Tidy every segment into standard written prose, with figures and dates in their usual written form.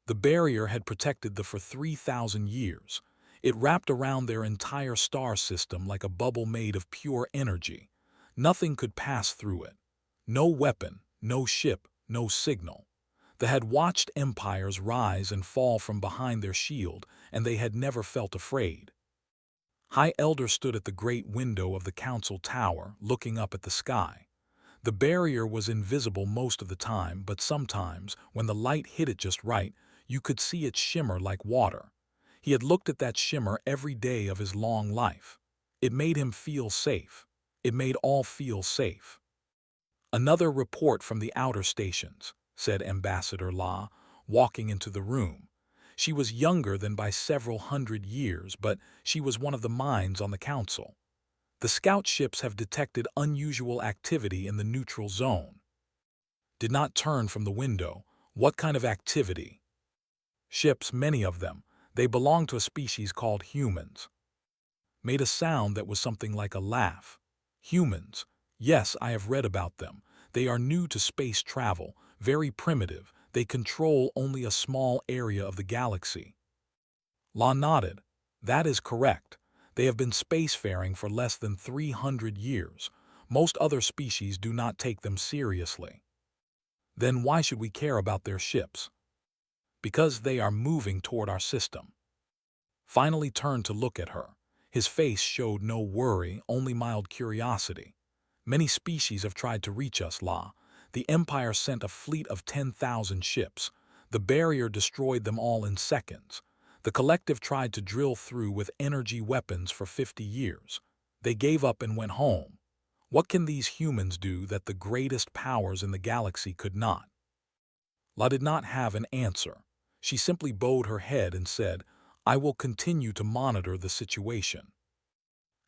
The barrier had protected them for 3,000 years. It wrapped around their entire star system like a bubble made of pure energy. Nothing could pass through it. No weapon, no ship, no signal. They had watched empires rise and fall from behind their shield, and they had never felt afraid. High Elder stood at the great window of the council tower, looking up at the sky. The barrier was invisible most of the time, but sometimes, when the light hit it just right, you could see it shimmer like water. He had looked at that shimmer every day of his long life. It made him feel safe. It made all feel safe. "Another report from the outer stations," said Ambassador La, walking into the room. She was younger than by several hundred years, but she was one of the minds on the council. "The scout ships have detected unusual activity in the neutral zone." Did not turn from the window. What kind of activity? "Ships, many of them. They belong to a species called humans." Made a sound that was something like a laugh. "Humans. Yes, I have read about them. They are new to space travel, very primitive. They control only a small area of the galaxy." La nodded. "That is correct. They have been spacefaring for less than 300 years. Most other species do not take them seriously." "Then why should we care about their ships?" "Because they are moving toward our system." Finally turned to look at her. His face showed no worry, only mild curiosity. "Many species have tried to reach us, La. The Empire sent a fleet of 10,000 ships. The barrier destroyed them all in seconds. The collective tried to drill through with energy weapons for 50 years. They gave up and went home. What can these humans do that the greatest powers in the galaxy could not?" La did not have an answer. She simply bowed her head and said, "I will continue to monitor the situation."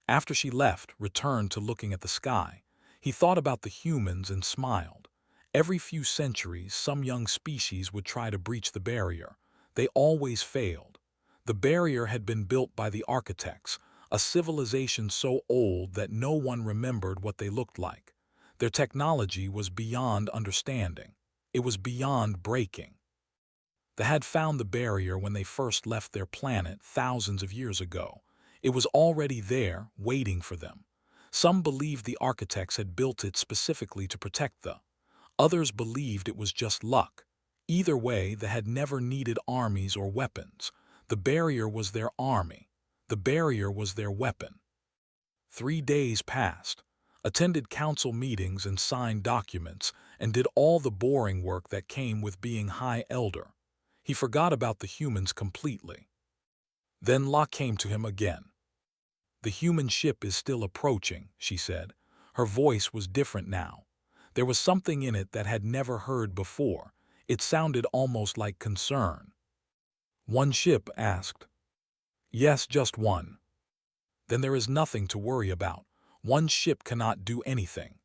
After she left, returned to looking at the sky. He thought about the humans and smiled. Every few centuries, some young species would try to breach the barrier. They always failed. The barrier had been built by the architects, a civilization so old that no one remembered what they looked like. Their technology was beyond understanding. It was beyond breaking. They had found the barrier when they first left their planet thousands of years ago. It was already there, waiting for them. Some believed the architects had built it specifically to protect them. Others believed it was just luck. Either way, they had never needed armies or weapons. The barrier was their army. The barrier was their weapon. 3 days passed. Attended council meetings and signed documents, and did all the boring work that came with being High Elder. He forgot about the humans completely. Then La came to him again. "The human ship is still approaching," she said. Her voice was different now. There was something in it that had never heard before. It sounded almost like concern. "One ship?" asked. "Yes, just one." "Then there is nothing to worry about. One ship cannot do anything."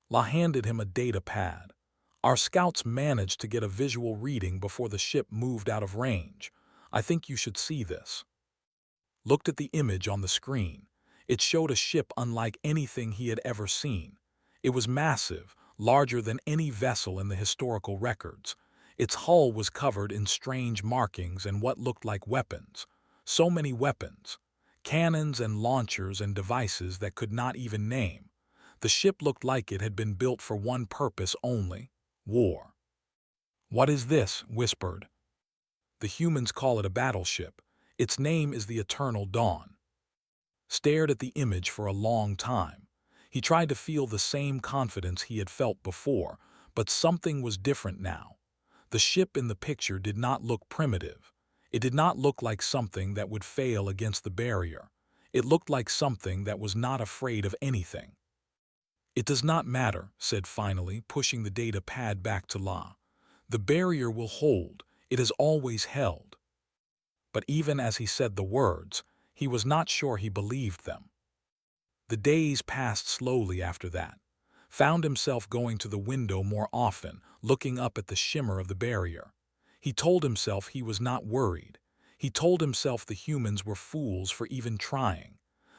La handed him a data pad. "Our scouts managed to get a visual reading before the ship moved out of range. I think you should see this." Looked at the image on the screen. It showed a ship unlike anything he had ever seen. It was massive, larger than any vessel in the historical records. Its hull was covered in strange markings and what looked like weapons. So many weapons. Cannons and launchers and devices that could not even name. The ship looked like it had been built for one purpose only: war. "What is this?" whispered. "The humans call it a battleship. Its name is the Eternal Dawn." Stared at the image for a long time. He tried to feel the same confidence he had felt before, but something was different now. The ship in the picture did not look primitive. It did not look like something that would fail against the barrier. It looked like something that was not afraid of anything. "It does not matter," said finally, pushing the data pad back to La. "The barrier will hold. It has always held." But even as he said the words, he was not sure he believed them. The days passed slowly after that. Found himself going to the window more often, looking up at the shimmer of the barrier. He told himself he was not worried. He told himself the humans were fools for even trying.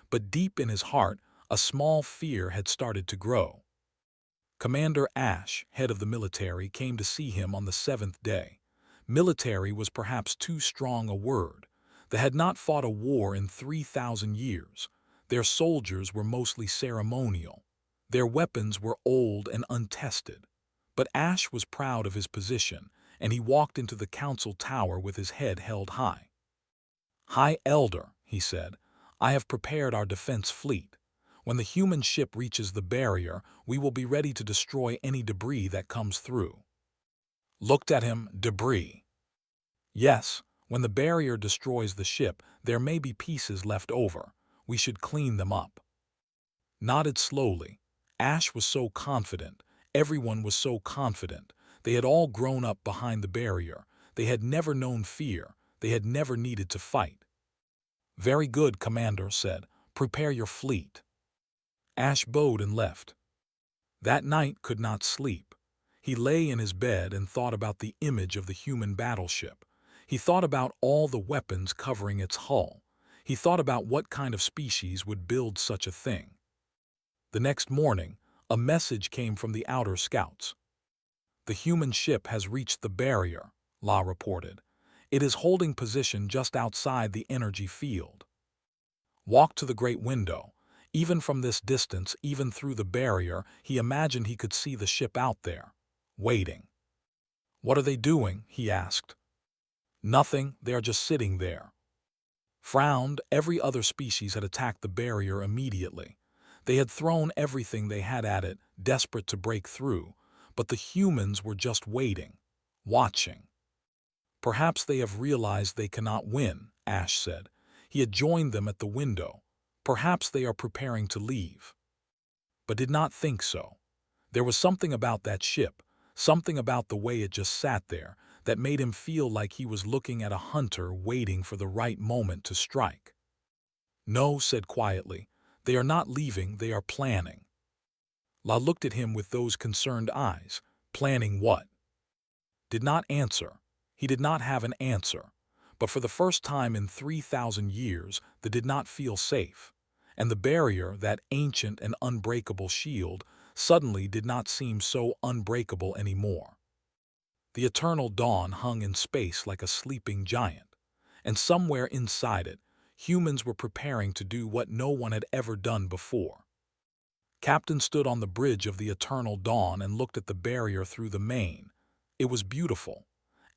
But deep in his heart, a small fear had started to grow. Commander Ash, head of the military, came to see him on the 7th day. Military was perhaps too strong a word. They had not fought a war in 3,000 years. Their soldiers were mostly ceremonial. Their weapons were old and untested. But Ash was proud of his position, and he walked into the council tower with his head held high. "High Elder," he said, "I have prepared our defense fleet. When the human ship reaches the barrier, we will be ready to destroy any debris that comes through." Looked at him. Debris. Yes, when the barrier destroys the ship, there may be pieces left over. We should clean them up. Nodded slowly. Ash was so confident. Everyone was so confident. They had all grown up behind the barrier. They had never known fear. They had never needed to fight. "Very good," Commander said. "Prepare your fleet." Ash bowed and left. That night could not sleep. He lay in his bed and thought about the image of the human battleship. He thought about all the weapons covering its hull. He thought about what kind of species would build such a thing. The next morning, a message came from the outer scouts. "The human ship has reached the barrier," La reported. "It is holding position just outside the energy field." Walked to the great window. Even from this distance, even through the barrier, he imagined he could see the ship out there, waiting. "What are they doing?" he asked. "Nothing, they are just sitting there." Frowned. Every other species had attacked the barrier immediately. They had thrown everything they had at it, desperate to break through, but the humans were just waiting, watching. "Perhaps they have realized they cannot win," Ash said. He had joined them at the window. "Perhaps they are preparing to leave." But did not think so. There was something about that ship, something about the way it just sat there, that made him feel like he was looking at a hunter waiting for the right moment to strike. "No," said quietly. "They are not leaving, they are planning." La looked at him with those concerned eyes. Planning what? Did not answer. He did not have an answer. But for the first time in 3,000 years, they did not feel safe. And the barrier, that ancient and unbreakable shield, suddenly did not seem so unbreakable anymore. The eternal dawn hung in space like a sleeping giant. And somewhere inside it, humans were preparing to do what no one had ever done before. Captain stood on the bridge of the eternal dawn and looked at the barrier through the main. It was beautiful.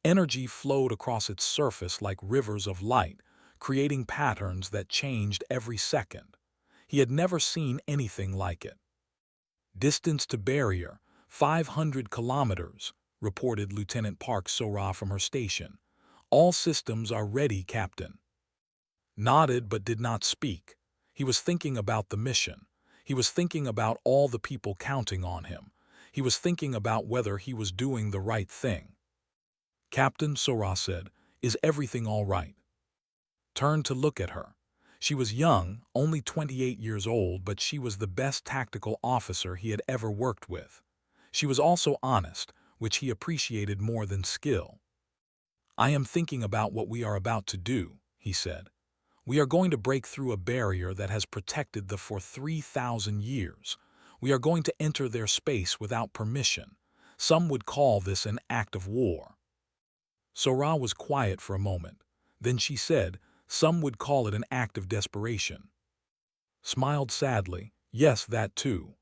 Energy flowed across its surface like rivers of light, creating patterns that changed every second. He had never seen anything like it. "Distance to barrier, 500 kilometers, reported Lieutenant Park Sora from her station. "All systems are ready, Captain." Nodded but did not speak. He was thinking about the mission. He was thinking about all the people counting on him. He was thinking about whether he was doing the right thing. "Captain," Sora said, "is everything all right?" Turned to look at her. She was young, only 28 years old, but she was the best tactical officer he had ever worked with. She was also honest, which he appreciated more than skill. "I am thinking about what we are about to do," he said. "We are going to break through a barrier that has protected them for 3,000 years. We are going to enter their space without permission. Some would call this an act of war." Sora was quiet for a moment. Then she said, "Some would call it an act of desperation." Smiled sadly. "Yes, that too."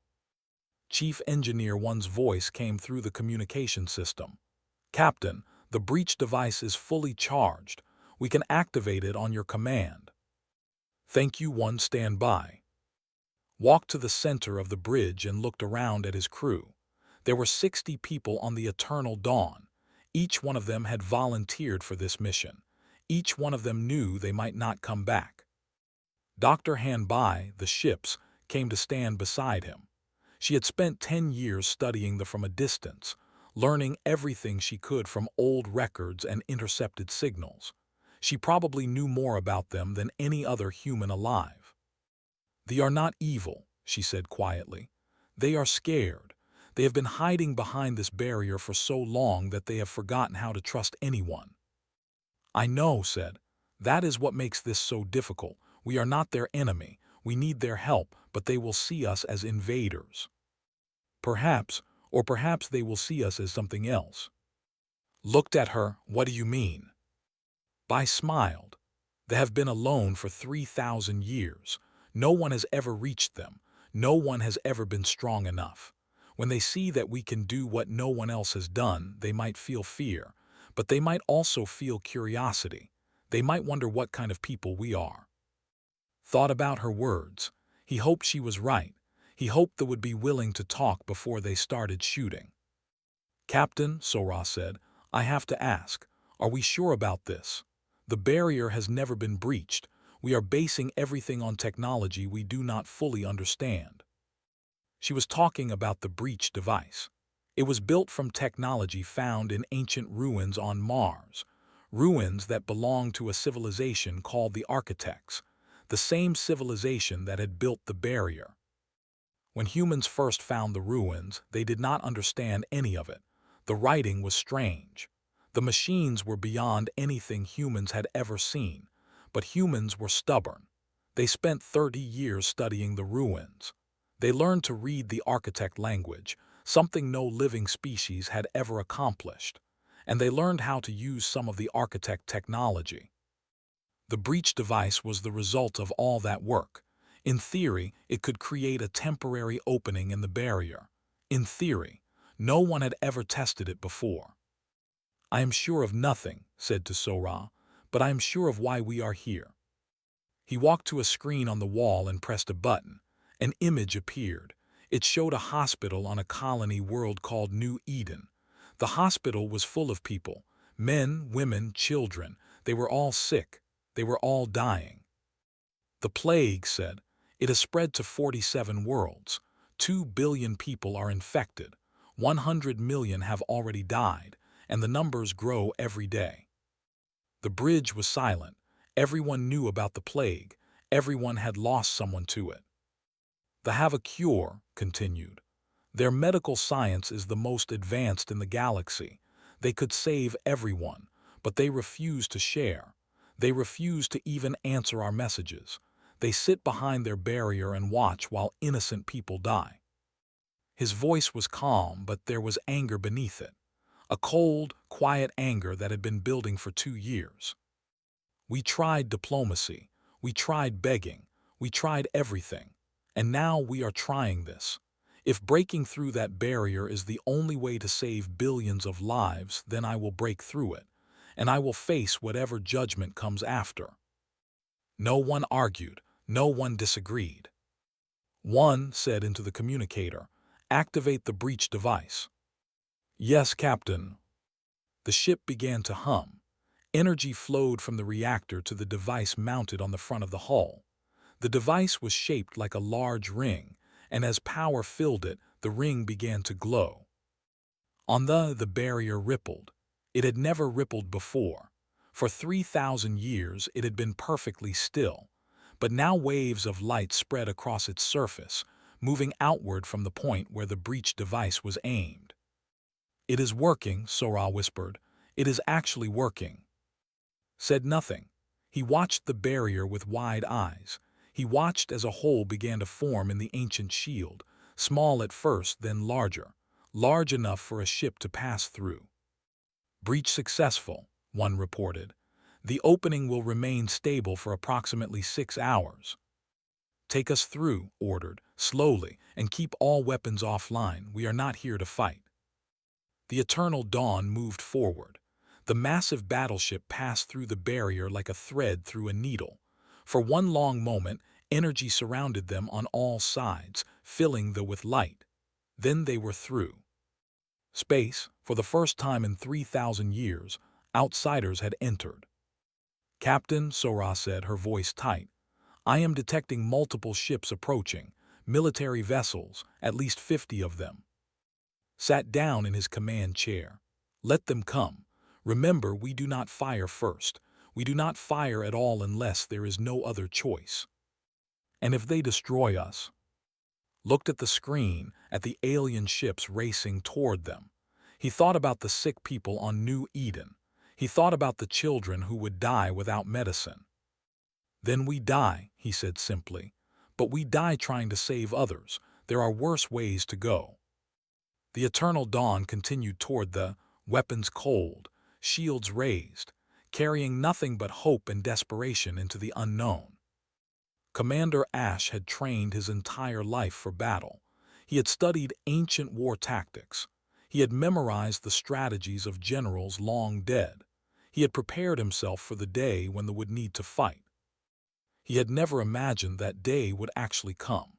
Chief Engineer One's voice came through the communication system. "Captain, the breach device is fully charged. We can activate it on your command." "Thank you, One, stand by." Walked to the center of the bridge and looked around at his crew. There were 60 people on the Eternal Dawn. Each one of them had volunteered for this mission. Each one of them knew they might not come back. Dr. Hanbai, the ships, came to stand beside him. She had spent 10 years studying them from a distance, learning everything she could from old records and intercepted signals. She probably knew more about them than any other human alive. "They are not evil," she said quietly. "They are scared. They have been hiding behind this barrier for so long that they have forgotten how to trust anyone." "I know," said. "That is what makes this so difficult. We are not their enemy. We need their help, but they will see us as invaders. Perhaps, or perhaps they will see us as something else." Looked at her. What do you mean? Bai smiled. They have been alone for 3,000 years. No one has ever reached them. No one has ever been strong enough. When they see that we can do what no one else has done, they might feel fear, but they might also feel curiosity. They might wonder what kind of people we are. Thought about her words. He hoped she was right. He hoped they would be willing to talk before they started shooting. Captain, Sora said, I have to ask, are we sure about this? The barrier has never been breached. We are basing everything on technology we do not fully understand. She was talking about the breach device. It was built from technology found in ancient ruins on Mars, ruins that belonged to a civilization called the Architects, the same civilization that had built the barrier. When humans first found the ruins, they did not understand any of it. The writing was strange. The machines were beyond anything humans had ever seen, but humans were stubborn. They spent 30 years studying the ruins. They learned to read the architect language, something no living species had ever accomplished, and they learned how to use some of the architect technology. The breach device was the result of all that work. In theory, it could create a temporary opening in the barrier. In theory, no one had ever tested it before. I am sure of nothing, said to Sora, but I am sure of why we are here. He walked to a screen on the wall and pressed a button. An image appeared. It showed a hospital on a colony world called New Eden. The hospital was full of people, men, women, children. They were all sick. They were all dying. The plague said, it has spread to 47 worlds. 2 billion people are infected. 100 million have already died, and the numbers grow every day. The bridge was silent. Everyone knew about the plague. Everyone had lost someone to it. They have a cure, continued. Their medical science is the most advanced in the galaxy. They could save everyone, but they refuse to share. They refuse to even answer our messages. They sit behind their barrier and watch while innocent people die. His voice was calm, but there was anger beneath it. A cold, quiet anger that had been building for 2 years. We tried diplomacy. We tried begging. We tried everything. And now we are trying this. If breaking through that barrier is the only way to save billions of lives, then I will break through it, and I will face whatever judgment comes after. No one argued. No one disagreed. One said into the communicator, activate the breach device. Yes, Captain. The ship began to hum. Energy flowed from the reactor to the device mounted on the front of the hull. The device was shaped like a large ring, and as power filled it, the ring began to glow. On the barrier rippled. It had never rippled before. For 3,000 years it had been perfectly still, but now waves of light spread across its surface, moving outward from the point where the breach device was aimed. It is working, Sora whispered. It is actually working. Said nothing. He watched the barrier with wide eyes. He watched as a hole began to form in the ancient shield, small at first, then larger, large enough for a ship to pass through. Breach successful, one reported. The opening will remain stable for approximately 6 hours. Take us through, ordered, slowly, and keep all weapons offline. We are not here to fight. The Eternal Dawn moved forward. The massive battleship passed through the barrier like a thread through a needle. For one long moment, energy surrounded them on all sides, filling them with light. Then they were through. Space, for the first time in 3,000 years, outsiders had entered. Captain, Sora said, her voice tight, I am detecting multiple ships approaching, military vessels, at least 50 of them. Sat down in his command chair. Let them come. Remember, we do not fire first. We do not fire at all unless there is no other choice. And if they destroy us? Looked at the screen, at the alien ships racing toward them. He thought about the sick people on New Eden. He thought about the children who would die without medicine. Then we die, he said simply. But we die trying to save others. There are worse ways to go. The Eternal Dawn continued toward the weapons cold. shields raised, carrying nothing but hope and desperation into the unknown. Commander Ash had trained his entire life for battle. He had studied ancient war tactics. He had memorized the strategies of generals long dead. He had prepared himself for the day when they would need to fight. He had never imagined that day would actually come.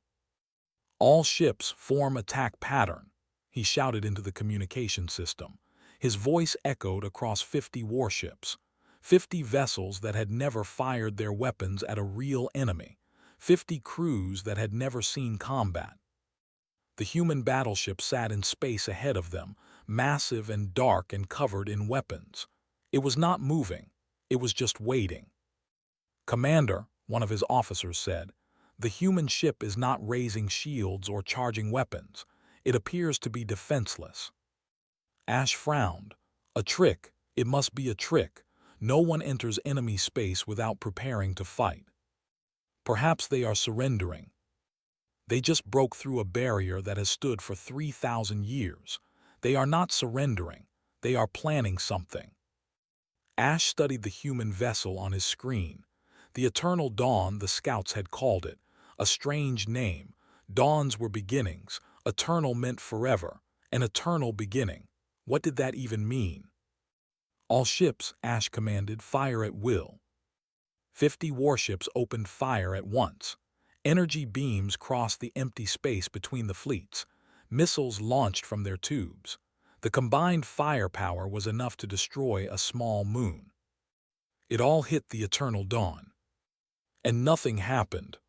"All ships form attack pattern," he shouted into the communication system. His voice echoed across 50 warships, 50 vessels that had never fired their weapons at a real enemy, 50 crews that had never seen combat. The human battleship sat in space ahead of them, massive and dark and covered in weapons. It was not moving. It was just waiting. "Commander," one of his officers said, "the human ship is not raising shields or charging weapons. It appears to be defenseless." Ash frowned. "A trick. It must be a trick. No one enters enemy space without preparing to fight. Perhaps they are surrendering. They just broke through a barrier that has stood for 3,000 years. They are not surrendering. They are planning something." Ash studied the human vessel on his screen. The Eternal Dawn, the scouts had called it. A strange name. Dawns were beginnings. Eternal meant forever. An eternal beginning. What did that even mean? "All ships," Ash commanded, "fire at will." 50 warships opened fire at once. Energy beams crossed the empty space between the fleets. Missiles launched from their tubes. The combined firepower was enough to destroy a small moon. It all hit the Eternal Dawn. And nothing happened.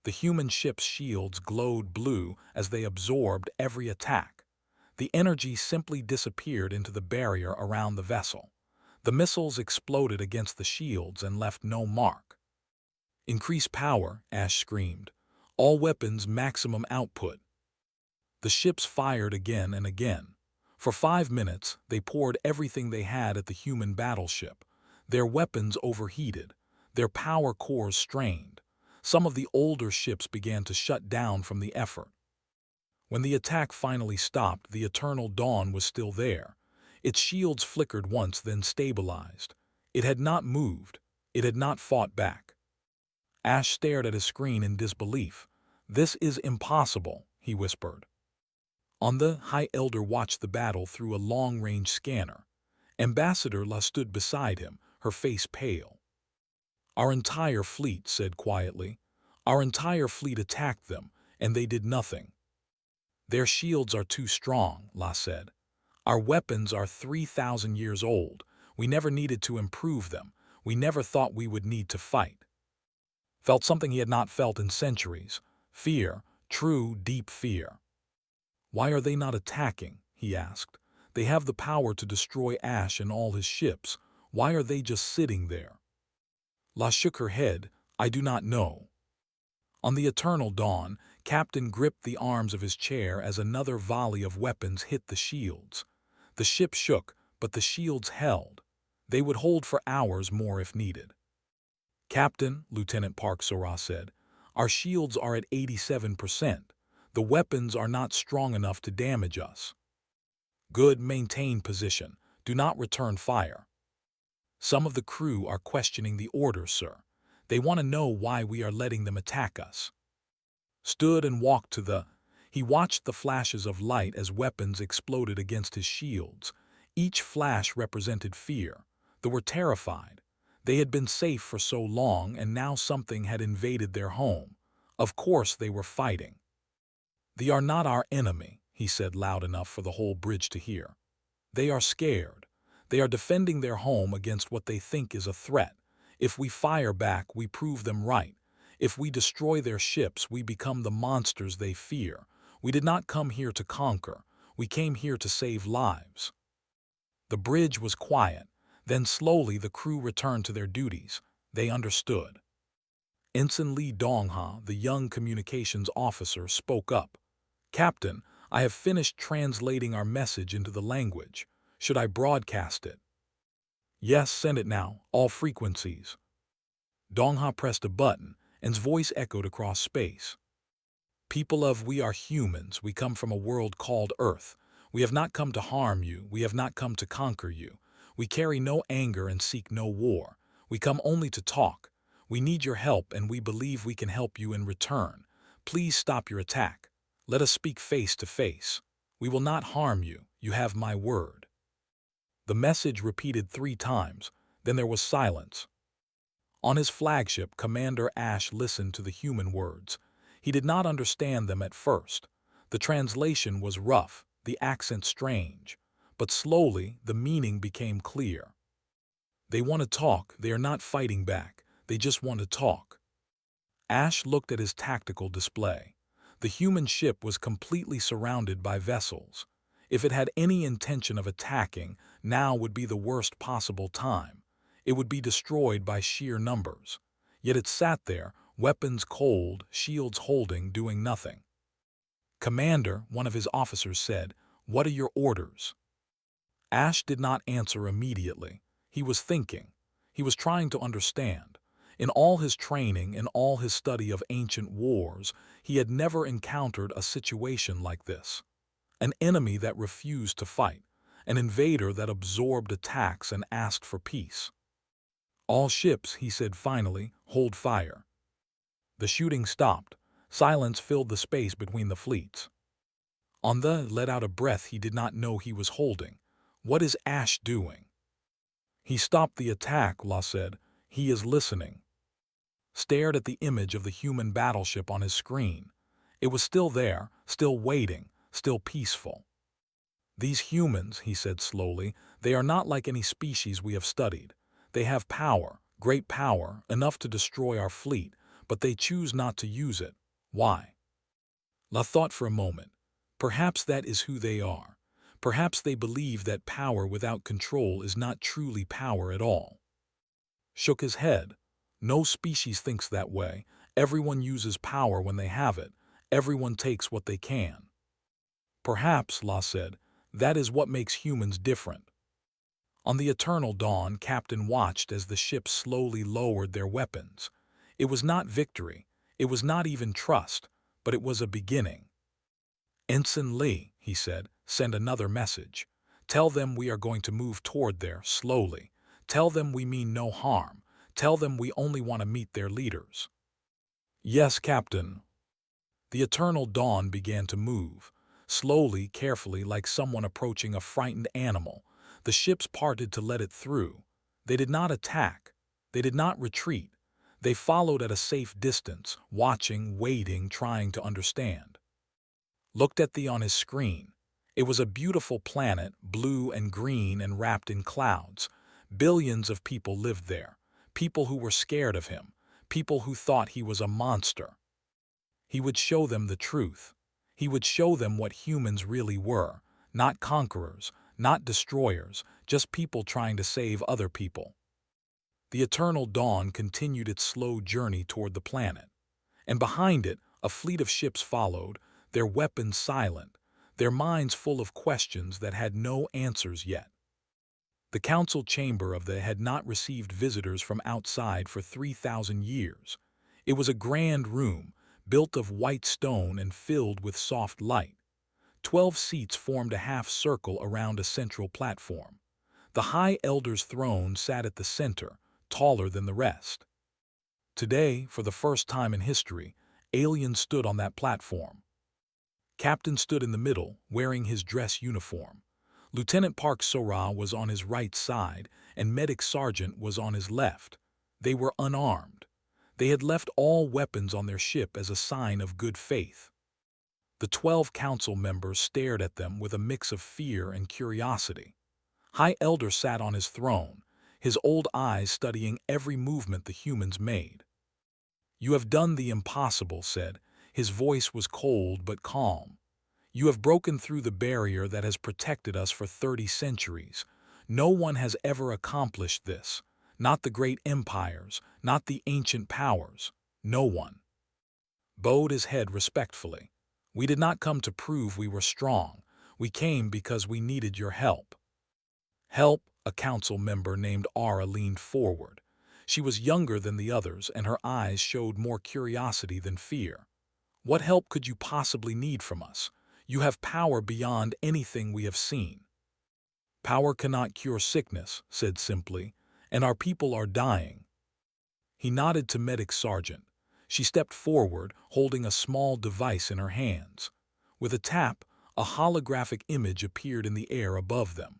The human ship's shields glowed blue as they absorbed every attack. The energy simply disappeared into the barrier around the vessel. The missiles exploded against the shields and left no mark. "Increase power," Ash screamed. "All weapons maximum output." The ships fired again and again. For 5 minutes, they poured everything they had at the human battleship. Their weapons overheated. Their power cores strained. Some of the older ships began to shut down from the effort. When the attack finally stopped, the Eternal Dawn was still there. Its shields flickered once, then stabilized. It had not moved. It had not fought back. Ash stared at his screen in disbelief. "This is impossible," he whispered. On the High Elder watched the battle through a long-range scanner. Ambassador La stood beside him, her face pale. "Our entire fleet," said quietly. "Our entire fleet attacked them, and they did nothing." "Their shields are too strong," La said. "Our weapons are 3,000 years old. We never needed to improve them. We never thought we would need to fight." Felt something he had not felt in centuries. Fear, true, deep fear. "Why are they not attacking?" he asked. "They have the power to destroy Ash and all his ships. Why are they just sitting there?" La shook her head. "I do not know." On the Eternal Dawn, Captain gripped the arms of his chair as another volley of weapons hit the shields. The ship shook, but the shields held. They would hold for hours more if needed. "Captain," Lieutenant Park Sora said, "our shields are at 87%. The weapons are not strong enough to damage us." "Good, maintain position. Do not return fire." "Some of the crew are questioning the order, sir. They want to know why we are letting them attack us." Stood and walked to the... He watched the flashes of light as weapons exploded against his shields. Each flash represented fear. They were terrified. They had been safe for so long, and now something had invaded their home. Of course they were fighting. "They are not our enemy," he said loud enough for the whole bridge to hear. "They are scared. They are defending their home against what they think is a threat. If we fire back, we prove them right. If we destroy their ships, we become the monsters they fear. We did not come here to conquer. We came here to save lives." The bridge was quiet. Then slowly the crew returned to their duties. They understood. Ensign Lee Dongha, the young communications officer, spoke up. "Captain, I have finished translating our message into the language. Should I broadcast it?" "Yes, send it now, all frequencies." Dongha pressed a button, and his voice echoed across space. "People of, we are humans. We come from a world called Earth. We have not come to harm you. We have not come to conquer you. We carry no anger and seek no war. We come only to talk. We need your help and we believe we can help you in return. Please stop your attack. Let us speak face to face. We will not harm you. You have my word." The message repeated 3 times, then there was silence. On his flagship, Commander Ash listened to the human words. He did not understand them at first. The translation was rough, the accent strange. But slowly, the meaning became clear. They want to talk, they are not fighting back. They just want to talk. Ash looked at his tactical display. The human ship was completely surrounded by vessels. If it had any intention of attacking, now would be the worst possible time. It would be destroyed by sheer numbers. Yet it sat there, weapons cold, shields holding, doing nothing. "Commander," one of his officers said, "what are your orders?" Ash did not answer immediately. He was thinking. He was trying to understand. In all his training, in all his study of ancient wars, he had never encountered a situation like this. An enemy that refused to fight. An invader that absorbed attacks and asked for peace. "All ships," he said finally, "hold fire." The shooting stopped. Silence filled the space between the fleets. Let out a breath he did not know he was holding. What is Ash doing? "He stopped the attack," Law said. "He is listening." Stared at the image of the human battleship on his screen. It was still there, still waiting, still peaceful. "These humans," he said slowly, "they are not like any species we have studied. They have power, great power, enough to destroy our fleet, but they choose not to use it. Why?" La thought for a moment. Perhaps that is who they are. Perhaps they believe that power without control is not truly power at all. Shook his head. No species thinks that way. Everyone uses power when they have it. Everyone takes what they can. "Perhaps," La said, "that is what makes humans different." On the eternal dawn, Captain watched as the ships slowly lowered their weapons. It was not victory. It was not even trust, but it was a beginning. "Ensign Lee," he said, "send another message. Tell them we are going to move toward there, slowly. Tell them we mean no harm. Tell them we only want to meet their leaders." "Yes, Captain." The eternal dawn began to move. Slowly, carefully, like someone approaching a frightened animal. The ships parted to let it through. They did not attack. They did not retreat. They followed at a safe distance, watching, waiting, trying to understand. Looked at on his screen. It was a beautiful planet, blue and green and wrapped in clouds. Billions of people lived there. People who were scared of him. People who thought he was a monster. He would show them the truth. He would show them what humans really were. Not conquerors, not destroyers, just people trying to save other people. The eternal dawn continued its slow journey toward the planet. And behind it, a fleet of ships followed, their weapons silent, their minds full of questions that had no answers yet. The council chamber of the had not received visitors from outside for 3,000 years. It was a grand room, built of white stone and filled with soft light. 12 seats formed a half circle around a central platform. The High Elder's throne sat at the center, taller than the rest. Today, for the first time in history, aliens stood on that platform. Captain stood in the middle, wearing his dress uniform. Lieutenant Park Sora was on his right side, and Medic Sergeant was on his left. They were unarmed. They had left all weapons on their ship as a sign of good faith. The 12 council members stared at them with a mix of fear and curiosity. High Elder sat on his throne, his old eyes studying every movement the humans made. "You have done the impossible," said. His voice was cold but calm. "You have broken through the barrier that has protected us for 30 centuries. No one has ever accomplished this. Not the great empires, not the ancient powers. No one." Bowed his head respectfully. "We did not come to prove we were strong. We came because we needed your help." "Help?" A council member named Ara leaned forward. She was younger than the others, and her eyes showed more curiosity than fear. "What help could you possibly need from us? You have power beyond anything we have seen." Power cannot cure sickness, said simply, and our people are dying. He nodded to Medic Sergeant. She stepped forward, holding a small device in her hands. With a tap, a holographic image appeared in the air above them.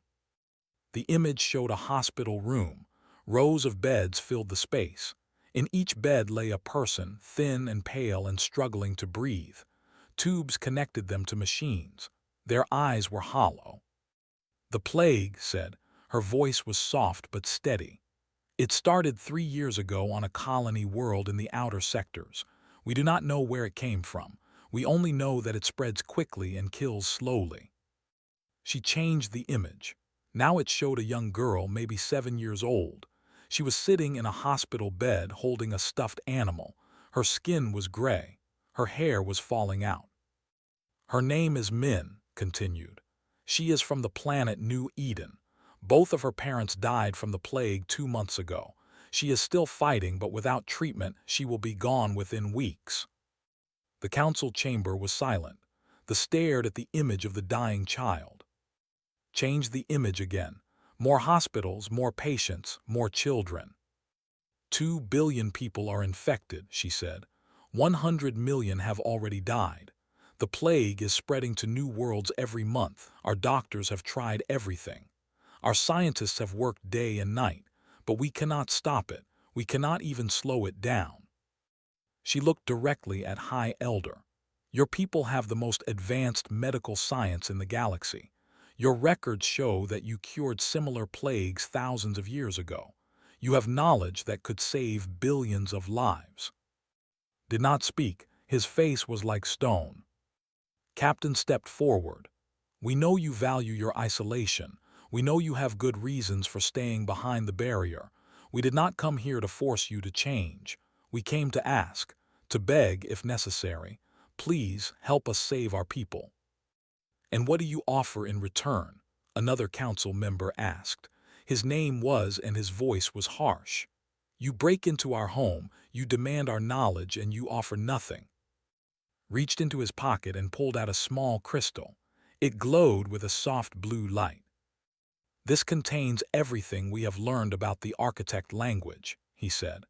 The image showed a hospital room. Rows of beds filled the space. In each bed lay a person, thin and pale and struggling to breathe. Tubes connected them to machines. Their eyes were hollow. The plague, said. Her voice was soft but steady. It started 3 years ago on a colony world in the outer sectors. We do not know where it came from. We only know that it spreads quickly and kills slowly. She changed the image. Now it showed a young girl, maybe 7 years old. She was sitting in a hospital bed holding a stuffed animal. Her skin was gray. Her hair was falling out. Her name is Min, continued. She is from the planet New Eden. Both of her parents died from the plague 2 months ago. She is still fighting, but without treatment, she will be gone within weeks. The council chamber was silent. They stared at the image of the dying child. Change the image again. More hospitals, more patients, more children. 2 billion people are infected, she said. 100 million have already died. The plague is spreading to new worlds every month. Our doctors have tried everything. Our scientists have worked day and night, but we cannot stop it. We cannot even slow it down. She looked directly at High Elder. Your people have the most advanced medical science in the galaxy. Your records show that you cured similar plagues thousands of years ago. You have knowledge that could save billions of lives. Did not speak. His face was like stone. Captain stepped forward. We know you value your isolation. We know you have good reasons for staying behind the barrier. We did not come here to force you to change. We came to ask, to beg if necessary. Please help us save our people. And what do you offer in return? Another council member asked. His name was and his voice was harsh. You break into our home, you demand our knowledge, and you offer nothing. Reached into his pocket and pulled out a small crystal. It glowed with a soft blue light. This contains everything we have learned about the architect language, he said.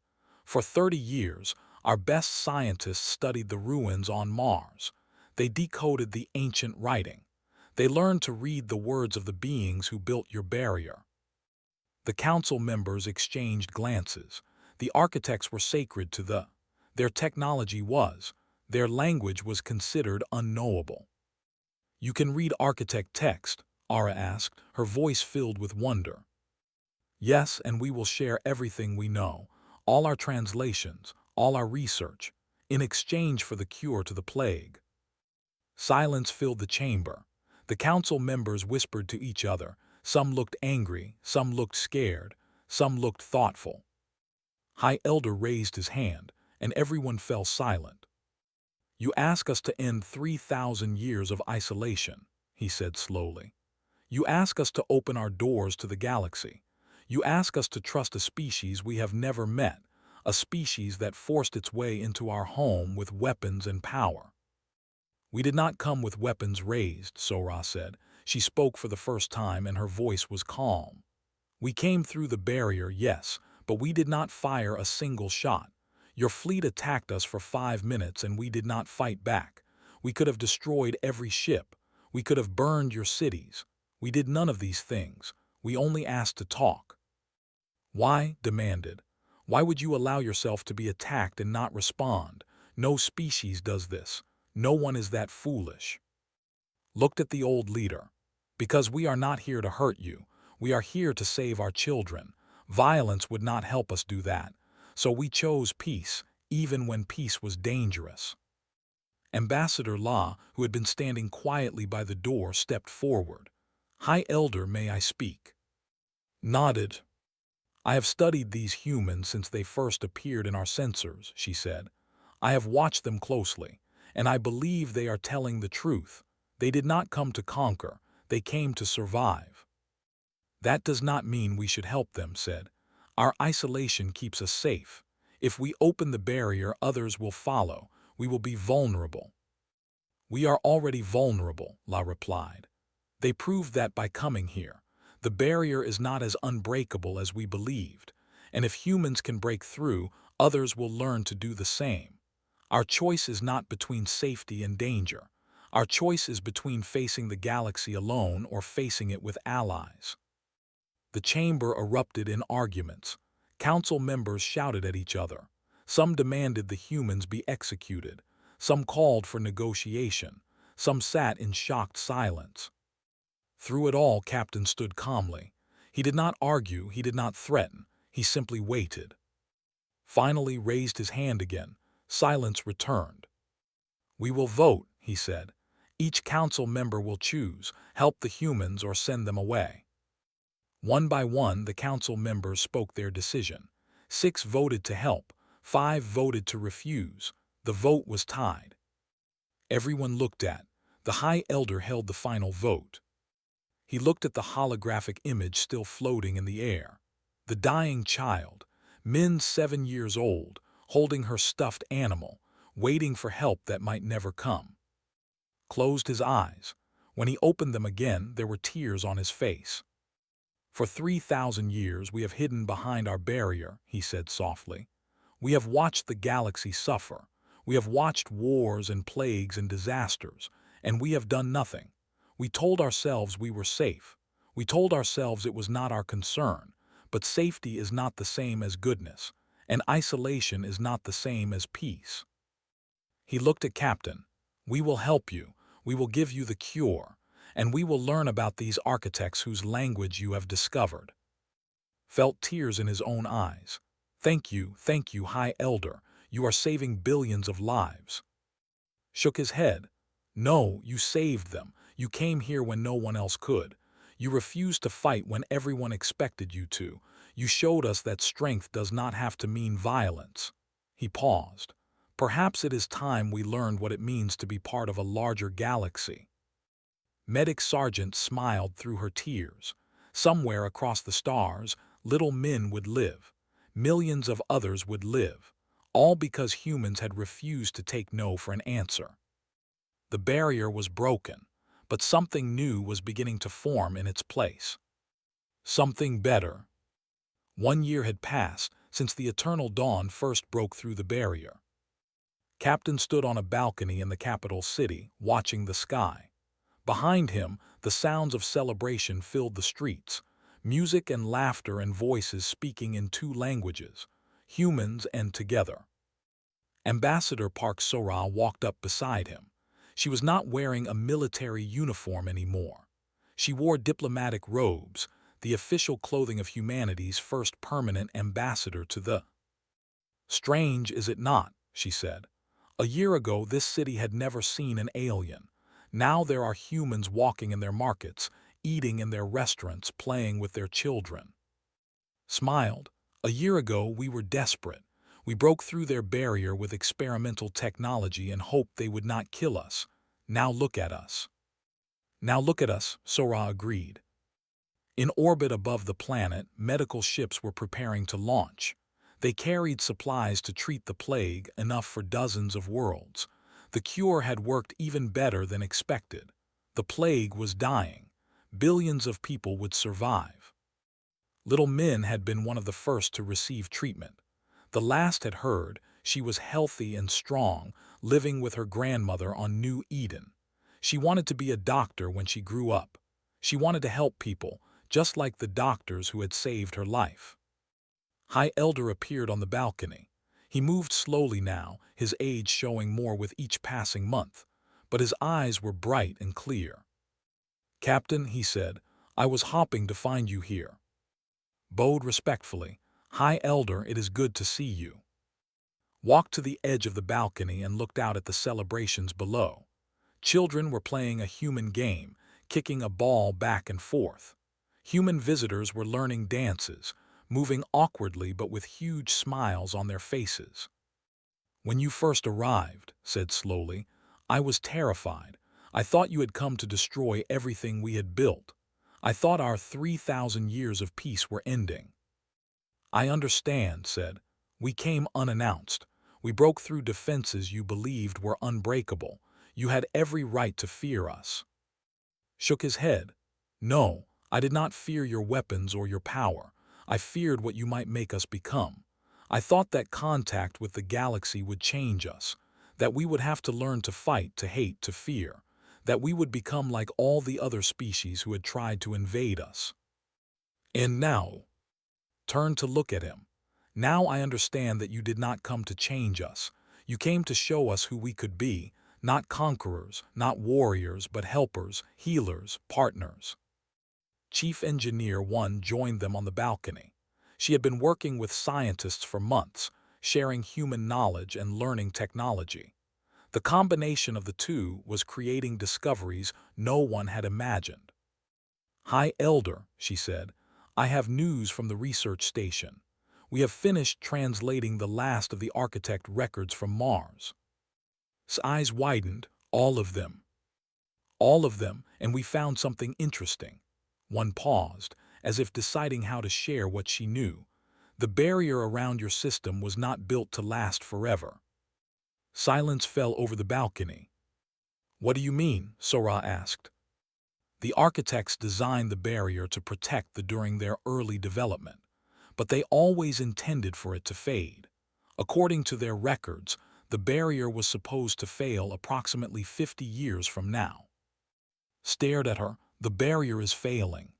For 30 years, our best scientists studied the ruins on Mars. They decoded the ancient writing. They learned to read the words of the beings who built your barrier. The council members exchanged glances. The architects were sacred to their technology was. Their language was considered unknowable. You can read architect text, Ara asked, her voice filled with wonder. Yes, and we will share everything we know, all our translations, all our research, in exchange for the cure to the plague. Silence filled the chamber. The council members whispered to each other. Some looked angry, some looked scared, some looked thoughtful. High Elder raised his hand, and everyone fell silent. You ask us to end 3,000 years of isolation, he said slowly. You ask us to open our doors to the galaxy. You ask us to trust a species we have never met, a species that forced its way into our home with weapons and power. We did not come with weapons raised, Sora said. She spoke for the first time and her voice was calm. We came through the barrier, yes, but we did not fire a single shot. Your fleet attacked us for 5 minutes and we did not fight back. We could have destroyed every ship. We could have burned your cities. We did none of these things. We only asked to talk. Why? Demanded. Why would you allow yourself to be attacked and not respond? No species does this. No one is that foolish. Looked at the old leader. Because we are not here to hurt you. We are here to save our children. Violence would not help us do that. So we chose peace, even when peace was dangerous. Ambassador La, who had been standing quietly by the door, stepped forward. High Elder, may I speak? Nodded. I have studied these humans since they first appeared in our sensors, she said. I have watched them closely, and I believe they are telling the truth. They did not come to conquer, they came to survive. That does not mean we should help them, said. Our isolation keeps us safe. If we open the barrier, others will follow. We will be vulnerable. We are already vulnerable, La replied. They proved that by coming here. The barrier is not as unbreakable as we believed, and if humans can break through, others will learn to do the same. Our choice is not between safety and danger. Our choice is between facing the galaxy alone or facing it with allies. The chamber erupted in arguments. Council members shouted at each other. Some demanded the humans be executed. Some called for negotiation. Some sat in shocked silence. Through it all, Captain stood calmly. He did not argue, he did not threaten, he simply waited. Finally raised his hand again. Silence returned. "We will vote," he said. "Each council member will choose, help the humans or send them away." One by one, the council members spoke their decision. 6 voted to help, 5 voted to refuse. The vote was tied. Everyone looked at. The High Elder held the final vote. He looked at the holographic image still floating in the air. The dying child, Min 7 years old, holding her stuffed animal, waiting for help that might never come. Closed his eyes. When he opened them again, there were tears on his face. "For 3,000 years we have hidden behind our barrier," he said softly. "We have watched the galaxy suffer. We have watched wars and plagues and disasters, and we have done nothing. We told ourselves we were safe. We told ourselves it was not our concern, but safety is not the same as goodness, and isolation is not the same as peace." He looked at Captain. "We will help you. We will give you the cure. And we will learn about these architects whose language you have discovered." Felt tears in his own eyes. Thank you, High Elder. You are saving billions of lives." Shook his head. "No, you saved them. You came here when no one else could. You refused to fight when everyone expected you to. You showed us that strength does not have to mean violence." He paused. "Perhaps it is time we learned what it means to be part of a larger galaxy." Medic Sergeant smiled through her tears. Somewhere across the stars, little Min would live. Millions of others would live. All because humans had refused to take no for an answer. The barrier was broken, but something new was beginning to form in its place. Something better. 1 year had passed since the eternal dawn first broke through the barrier. Captain stood on a balcony in the capital city, watching the sky. Behind him, the sounds of celebration filled the streets, music and laughter and voices speaking in 2 languages, humans and together. Ambassador Park Sora walked up beside him. She was not wearing a military uniform anymore. She wore diplomatic robes, the official clothing of humanity's first permanent ambassador to the. "Strange, is it not?" she said. "A year ago this city had never seen an alien. Now there are humans walking in their markets, eating in their restaurants, playing with their children." Smiled. "A year ago we were desperate. We broke through their barrier with experimental technology and hoped they would not kill us. Now look at us." "Now look at us," Sora agreed. In orbit above the planet, medical ships were preparing to launch. They carried supplies to treat the plague, enough for dozens of worlds. The cure had worked even better than expected. The plague was dying. Billions of people would survive. Little Min had been one of the first to receive treatment. The last had heard she was healthy and strong, living with her grandmother on New Eden. She wanted to be a doctor when she grew up. She wanted to help people, just like the doctors who had saved her life. High Elder appeared on the balcony. He moved slowly now, his age showing more with each passing month, but his eyes were bright and clear. "Captain," he said, "I was hoping to find you here." Bowed respectfully. "High Elder, it is good to see you." Walked to the edge of the balcony and looked out at the celebrations below. Children were playing a human game, kicking a ball back and forth. Human visitors were learning dances, moving awkwardly but with huge smiles on their faces. "When you first arrived," said slowly, "I was terrified. I thought you had come to destroy everything we had built. I thought our 3,000 years of peace were ending." "I understand," said. "We came unannounced. We broke through defenses you believed were unbreakable. You had every right to fear us." Shook his head. "No, I did not fear your weapons or your power. I feared what you might make us become. I thought that contact with the galaxy would change us, that we would have to learn to fight, to hate, to fear, that we would become like all the other species who had tried to invade us. And now, turn to look at him. Now I understand that you did not come to change us. You came to show us who we could be, not conquerors, not warriors, but helpers, healers, partners. Chief Engineer 1 joined them on the balcony. She had been working with scientists for months, sharing human knowledge and learning technology. The combination of the two was creating discoveries no one had imagined. "Hi, Elder," she said. "I have news from the research station. We have finished translating the last of the architect records from Mars." His eyes widened, all of them. All of them, and we found something interesting. One paused, as if deciding how to share what she knew. The barrier around your system was not built to last forever. Silence fell over the balcony. "What do you mean?" Sora asked. "The architects designed the barrier to protect during their early development, but they always intended for it to fade. According to their records, the barrier was supposed to fail approximately 50 years from now." Stared at her. "The barrier is failing."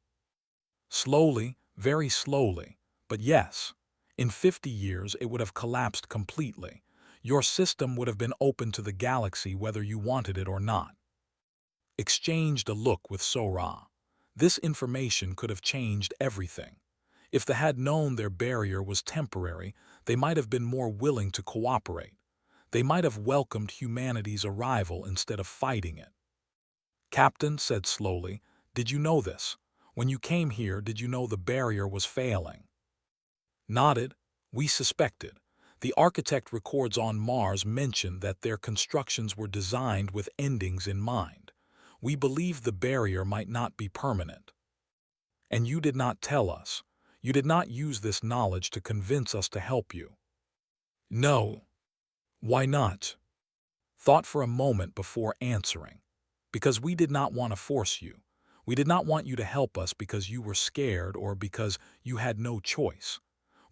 "Slowly, very slowly, but yes. In 50 years it would have collapsed completely. Your system would have been open to the galaxy whether you wanted it or not." Exchanged a look with Sora. This information could have changed everything. If they had known their barrier was temporary, they might have been more willing to cooperate. They might have welcomed humanity's arrival instead of fighting it. "Captain," said slowly, "did you know this? When you came here, did you know the barrier was failing?" Nodded. "We suspected. The architect records on Mars mentioned that their constructions were designed with endings in mind. We believed the barrier might not be permanent." "And you did not tell us. You did not use this knowledge to convince us to help you." "No." "Why not?" Thought for a moment before answering. "Because we did not want to force you. We did not want you to help us because you were scared or because you had no choice.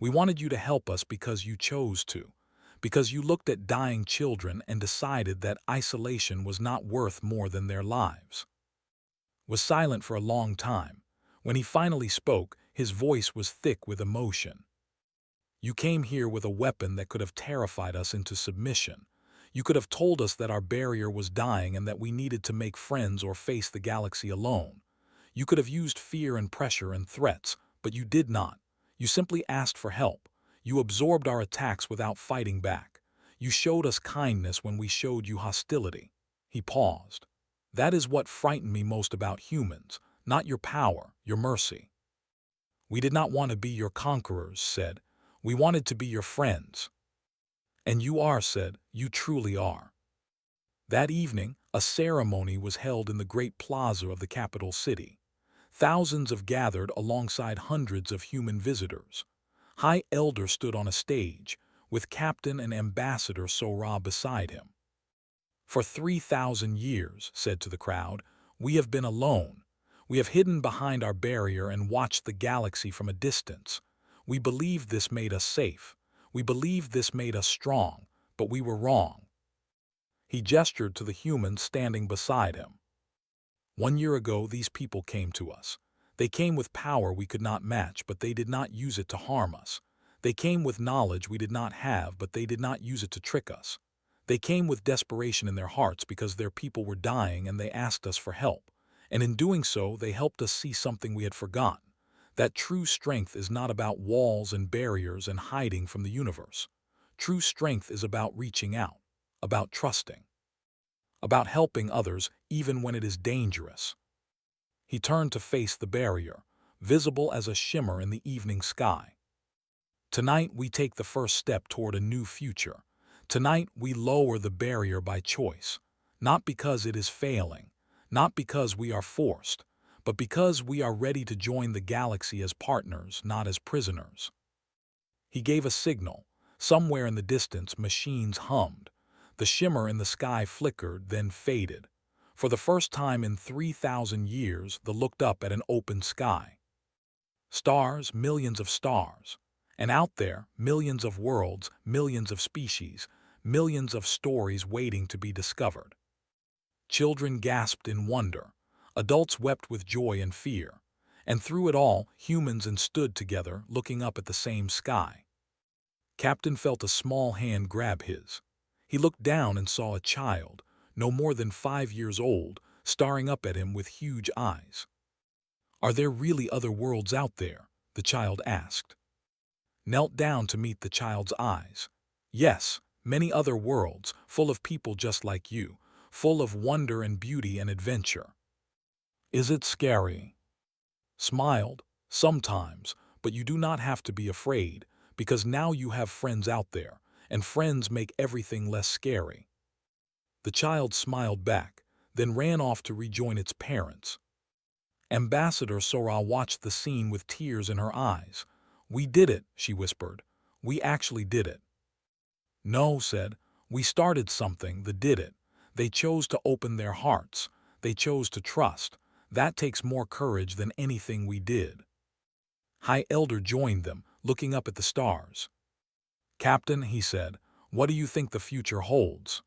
We wanted you to help us because you chose to, because you looked at dying children and decided that isolation was not worth more than their lives." Was silent for a long time. When he finally spoke, his voice was thick with emotion. "You came here with a weapon that could have terrified us into submission. You could have told us that our barrier was dying and that we needed to make friends or face the galaxy alone. You could have used fear and pressure and threats, but you did not. You simply asked for help. You absorbed our attacks without fighting back. You showed us kindness when we showed you hostility." He paused. "That is what frightened me most about humans, not your power, your mercy." "We did not want to be your conquerors," said. "We wanted to be your friends." "And you are," said. "You truly are." That evening, a ceremony was held in the great plaza of the capital city. Thousands have gathered alongside hundreds of human visitors. High Elder stood on a stage, with Captain and Ambassador Sora beside him. "For 3,000 years," said to the crowd, "we have been alone. We have hidden behind our barrier and watched the galaxy from a distance. We believed this made us safe. We believed this made us strong, but we were wrong." He gestured to the humans standing beside him. "1 year ago, these people came to us. They came with power we could not match, but they did not use it to harm us. They came with knowledge we did not have, but they did not use it to trick us. They came with desperation in their hearts because their people were dying and they asked us for help. And in doing so, they helped us see something we had forgotten. That true strength is not about walls and barriers and hiding from the universe. True strength is about reaching out, about trusting, about helping others even when it is dangerous." He turned to face the barrier, visible as a shimmer in the evening sky. "Tonight we take the first step toward a new future. Tonight we lower the barrier by choice, not because it is failing, not because we are forced, but because we are ready to join the galaxy as partners, not as prisoners." He gave a signal. Somewhere in the distance, machines hummed. The shimmer in the sky flickered, then faded. For the first time in 3,000 years, they looked up at an open sky. Stars, millions of stars. And out there, millions of worlds, millions of species, millions of stories waiting to be discovered. Children gasped in wonder. Adults wept with joy and fear. And through it all, humans stood together, looking up at the same sky. Captain felt a small hand grab his. He looked down and saw a child, no more than 5 years old, staring up at him with huge eyes. "Are there really other worlds out there?" the child asked. Knelt down to meet the child's eyes. "Yes, many other worlds, full of people just like you, full of wonder and beauty and adventure." "Is it scary?" Smiled. "Sometimes, but you do not have to be afraid, because now you have friends out there, and friends make everything less scary." The child smiled back, then ran off to rejoin its parents. Ambassador Sora watched the scene with tears in her eyes. "We did it," she whispered. "We actually did it." "No," said, "we started something that did it. They chose to open their hearts. They chose to trust. That takes more courage than anything we did." High Elder joined them, looking up at the stars. "Captain," he said, "what do you think the future holds?"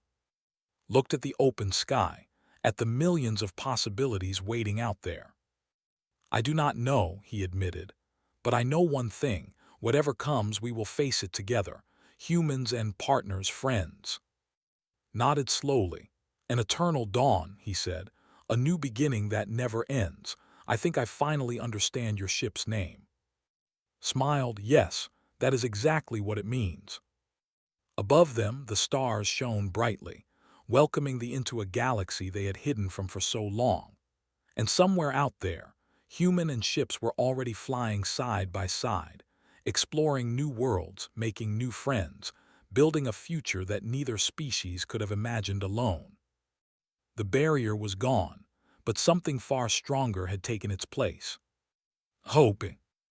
Looked at the open sky, at the millions of possibilities waiting out there. "I do not know," he admitted, "but I know one thing: whatever comes, we will face it together, humans and partners, friends." Nodded slowly. "An eternal dawn," he said, "a new beginning that never ends. I think I finally understand your ship's name." Smiled. "Yes, that is exactly what it means." Above them, the stars shone brightly, welcoming them into a galaxy they had hidden from for so long. And somewhere out there, human and ships were already flying side by side, exploring new worlds, making new friends, building a future that neither species could have imagined alone. The barrier was gone, but something far stronger had taken its place. Hope.